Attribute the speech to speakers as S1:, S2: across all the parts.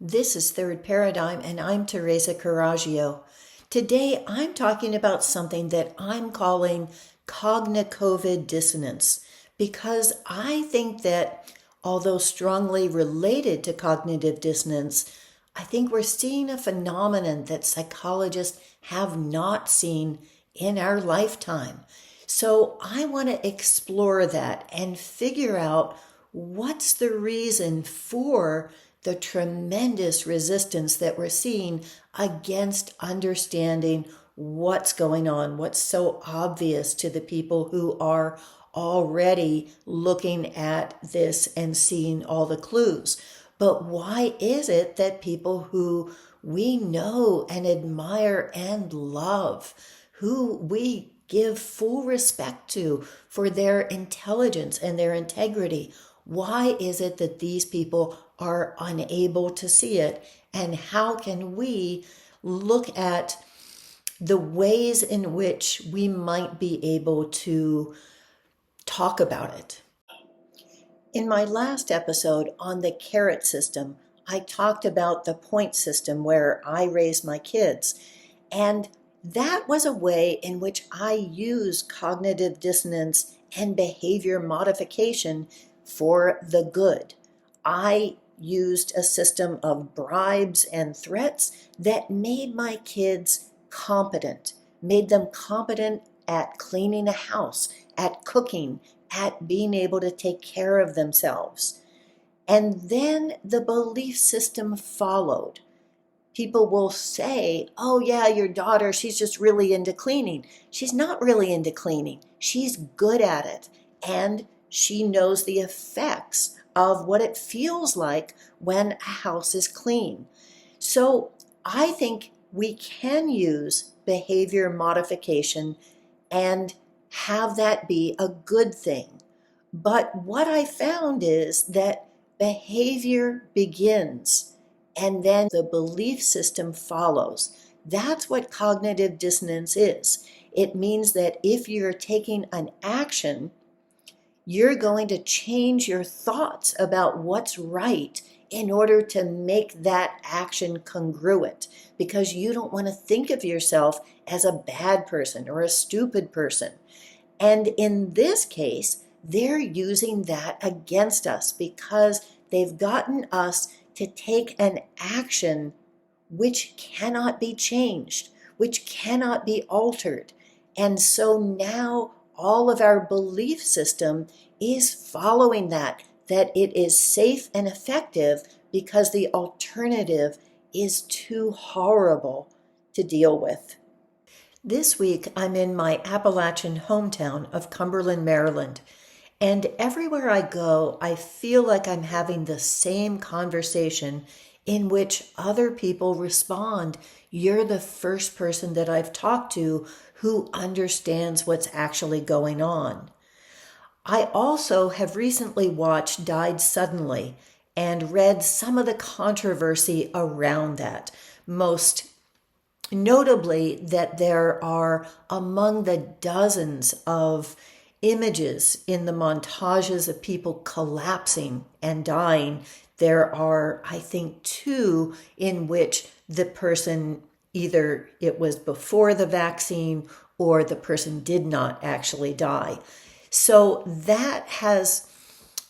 S1: This is Third Paradigm, and I'm Teresa Caraggio. Today, I'm talking about something that I'm calling CogniCovid Dissonance, because I think that, although strongly related to cognitive dissonance, I think we're seeing a phenomenon that psychologists have not seen in our lifetime. So I want to explore that and figure out what's the reason for the tremendous resistance that we're seeing against understanding what's going on, what's so obvious to the people who are already looking at this and seeing all the clues. But why is it that people who we know and admire and love, who we give full respect to for their intelligence and their integrity, why is it that these people are unable to see it? And how can we look at the ways in which we might be able to talk about it? In my last episode on the carrot system, I talked about the point system where I raised my kids. And that was a way in which I used cognitive dissonance and behavior modification for the good. I used a system of bribes and threats that made my kids competent, made them competent at cleaning a house, at cooking, at being able to take care of themselves. And then the belief system followed. People will say, oh yeah, your daughter, she's just really into cleaning. She's not really into cleaning. She's good at it. And she knows the effects of what it feels like when a house is clean. So I think we can use behavior modification and have that be a good thing. But what I found is that behavior begins and then the belief system follows. That's what cognitive dissonance is. It means that if you're taking an action, you're going to change your thoughts about what's right in order to make that action congruent, because you don't want to think of yourself as a bad person or a stupid person. And in this case, they're using that against us because they've gotten us to take an action which cannot be changed, which cannot be altered. And so now all of our belief system is following that it is safe and effective because the alternative is too horrible to deal with. This week, I'm in my Appalachian hometown of Cumberland, Maryland. And everywhere I go, I feel like I'm having the same conversation in which other people respond. You're the first person that I've talked to who understands what's actually going on. I also have recently watched Died Suddenly and read some of the controversy around that. Most notably that there are, among the dozens of images in the montages of people collapsing and dying, there are, I think, two in which the person, either it was before the vaccine or the person did not actually die. So that has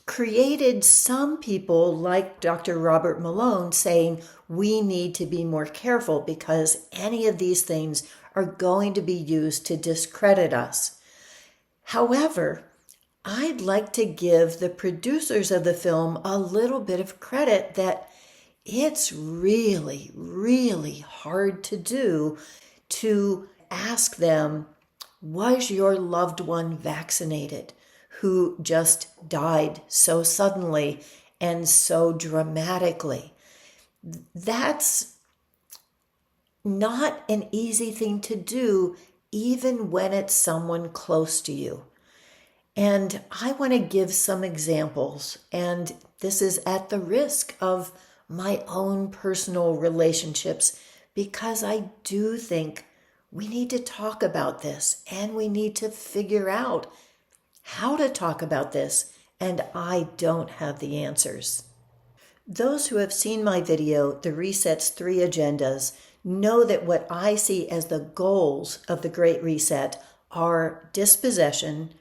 S1: created some people like Dr. Robert Malone saying we need to be more careful because any of these things are going to be used to discredit us. However, I'd like to give the producers of the film a little bit of credit that it's really, really hard to do to ask them, was your loved one vaccinated who just died so suddenly and so dramatically? That's not an easy thing to do, even when it's someone close to you. And I want to give some examples, and this is at the risk of my own personal relationships, because I do think we need to talk about this and we need to figure out how to talk about this, and I don't have the answers. Those who have seen my video, The Reset's 3 Agendas, know that what I see as the goals of the Great Reset are dispossession,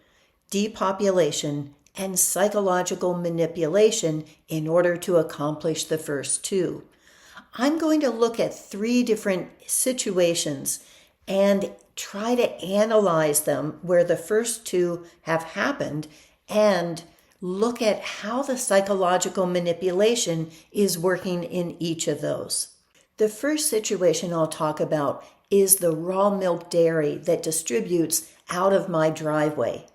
S1: depopulation, and psychological manipulation in order to accomplish the first 2. I'm going to look at 3 different situations and try to analyze them where the first 2 have happened and look at how the psychological manipulation is working in each of those. The first situation I'll talk about is the raw milk dairy that distributes out of my driveway.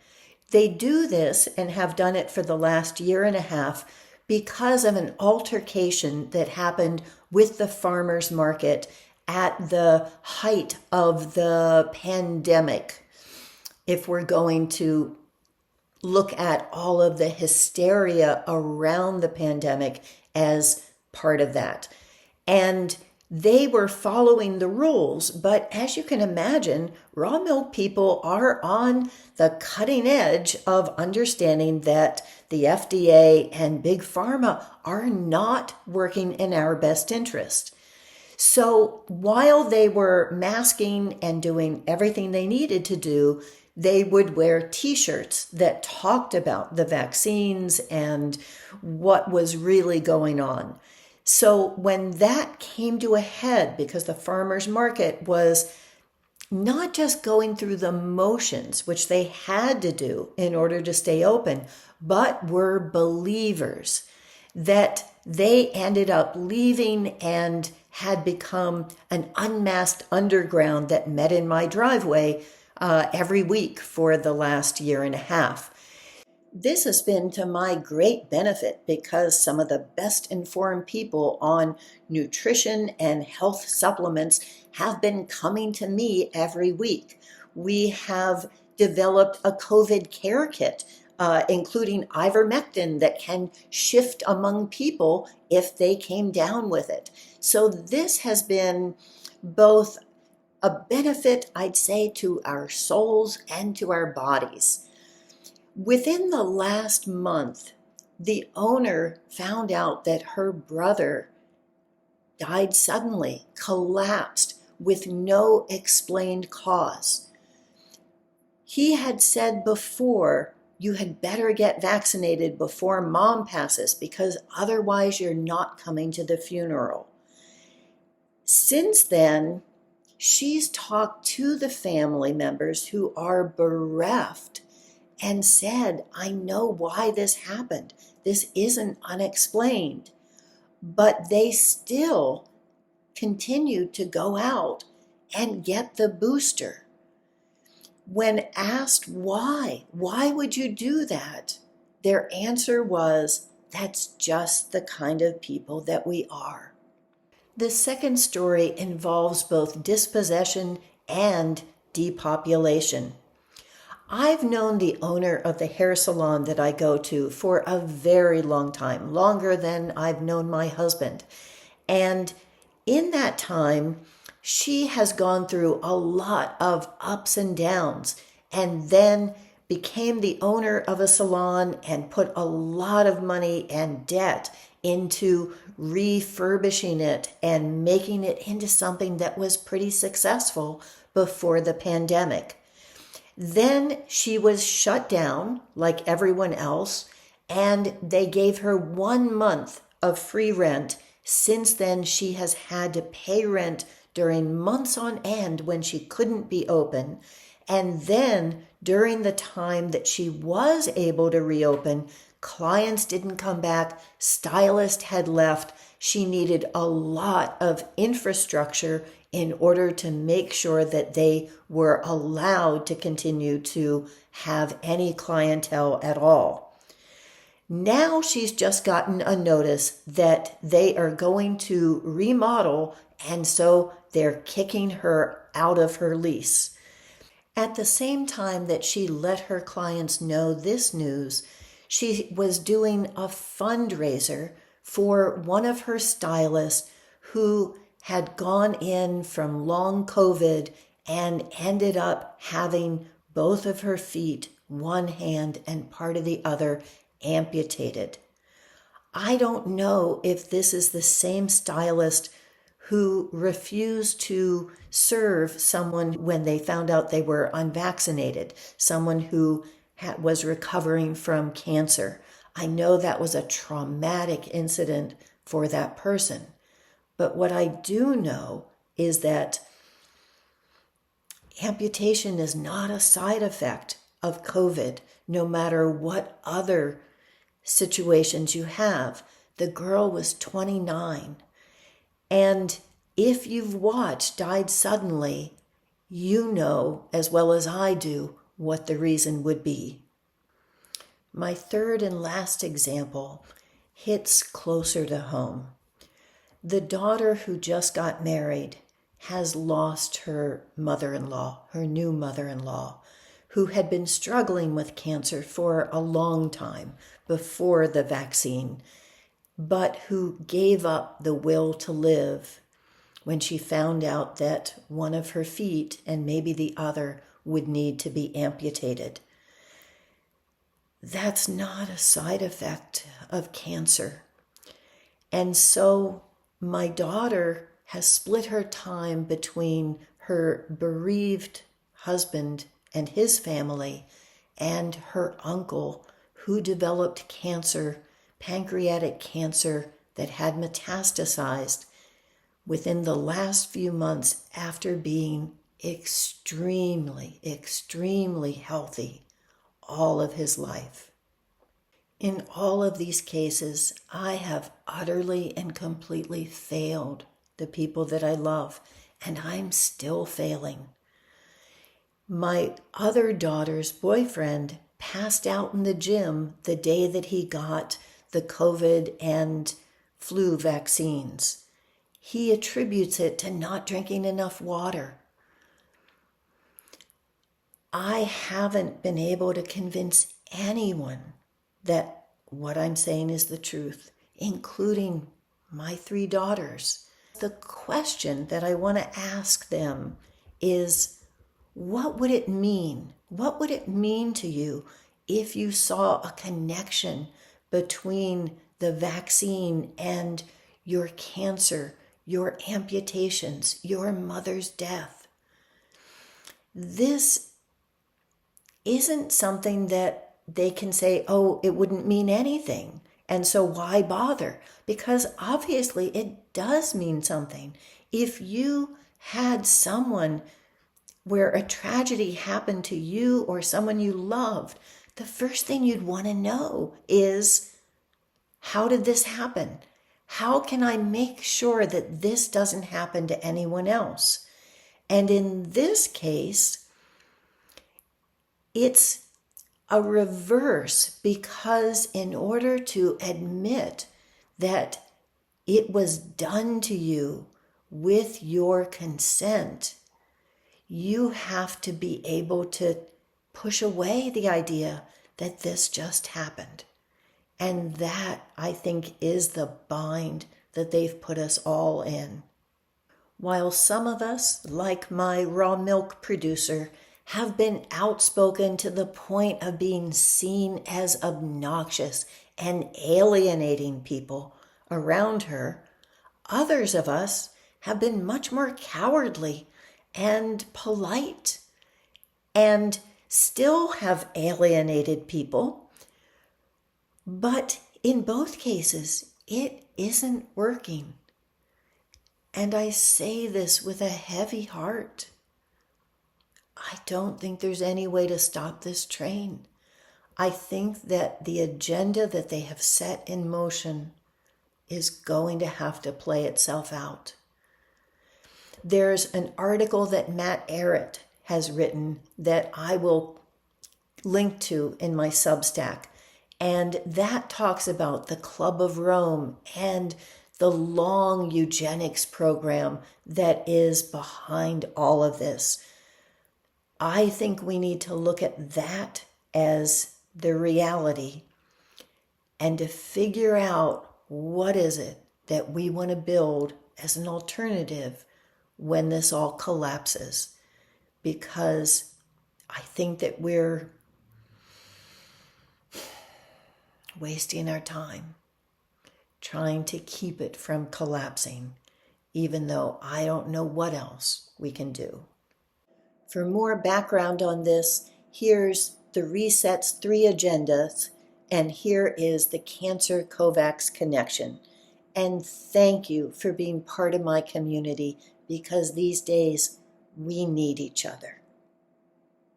S1: They do this and have done it for the last year and a half because of an altercation that happened with the farmers market at the height of the pandemic. If we're going to look at all of the hysteria around the pandemic as part of that. And they were following the rules, but as you can imagine, raw milk people are on the cutting edge of understanding that the FDA and Big Pharma are not working in our best interest. So while they were masking and doing everything they needed to do, they would wear t-shirts that talked about the vaccines and what was really going on. So when that came to a head, because the farmers market was not just going through the motions, which they had to do in order to stay open, but were believers, that they ended up leaving and had become an unmasked underground that met in my driveway every week for the last year and a half. This has been to my great benefit because some of the best informed people on nutrition and health supplements have been coming to me every week. We have developed a COVID care kit, including ivermectin that can shift among people if they came down with it. So this has been both a benefit, I'd say, to our souls and to our bodies. Within the last month, the owner found out that her brother died suddenly, collapsed with no explained cause. He had said before, you had better get vaccinated before mom passes because otherwise you're not coming to the funeral. Since then, she's talked to the family members who are bereft and said, I know why this happened. This isn't unexplained. But they still continued to go out and get the booster. When asked why would you do that? Their answer was, that's just the kind of people that we are. The second story involves both dispossession and depopulation. I've known the owner of the hair salon that I go to for a very long time, longer than I've known my husband. And in that time, she has gone through a lot of ups and downs and then became the owner of a salon and put a lot of money and debt into refurbishing it and making it into something that was pretty successful before the pandemic. Then she was shut down like everyone else, and they gave her 1 month of free rent. Since then, she has had to pay rent during months on end when she couldn't be open. And then during the time that she was able to reopen, clients didn't come back, stylist had left. She needed a lot of infrastructure in order to make sure that they were allowed to continue to have any clientele at all. Now she's just gotten a notice that they are going to remodel, and so they're kicking her out of her lease. At the same time that she let her clients know this news, she was doing a fundraiser for one of her stylists who had gone in from long COVID and ended up having both of her feet, one hand and part of the other, amputated. I don't know if this is the same stylist who refused to serve someone when they found out they were unvaccinated, someone who was recovering from cancer. I know that was a traumatic incident for that person. But what I do know is that amputation is not a side effect of COVID, no matter what other situations you have. The girl was 29. And if you've watched Died Suddenly, you know as well as I do what the reason would be. My third and last example hits closer to home. The daughter who just got married has lost her mother-in-law, her new mother-in-law, who had been struggling with cancer for a long time before the vaccine, but who gave up the will to live when she found out that one of her feet and maybe the other would need to be amputated. That's not a side effect of cancer. And so my daughter has split her time between her bereaved husband and his family and her uncle who developed cancer, pancreatic cancer that had metastasized within the last few months after being extremely, extremely healthy all of his life. In all of these cases, I have utterly and completely failed the people that I love, and I'm still failing. My other daughter's boyfriend passed out in the gym the day that he got the COVID and flu vaccines. He attributes it to not drinking enough water. I haven't been able to convince anyone that what I'm saying is the truth, including my 3 daughters. The question that I want to ask them is, what would it mean? What would it mean to you if you saw a connection between the vaccine and your cancer, your amputations, your mother's death? This isn't something that they can say, oh, it wouldn't mean anything, and so why bother? Because obviously it does mean something. If you had someone where a tragedy happened to you or someone you loved, the first thing you'd want to know is, how did this happen? How can I make sure that this doesn't happen to anyone else? And in this case, it's a reverse, because in order to admit that it was done to you with your consent, you have to be able to push away the idea that this just happened. And that, I think, is the bind that they've put us all in. While some of us, like my raw milk producer, have been outspoken to the point of being seen as obnoxious and alienating people around her, others of us have been much more cowardly and polite and still have alienated people. But in both cases, it isn't working. And I say this with a heavy heart. I don't think there's any way to stop this train. I think that the agenda that they have set in motion is going to have to play itself out. There's an article that Matt Ehret has written that I will link to in my Substack, and that talks about the Club of Rome and the long eugenics program that is behind all of this. I think we need to look at that as the reality and to figure out what is it that we want to build as an alternative when this all collapses. Because I think that we're wasting our time. trying to keep it from collapsing, even though I don't know what else we can do. For more background on this, here's the Reset's 3 agendas, and here is the Cancer COVAX connection. And thank you for being part of my community, because these days we need each other.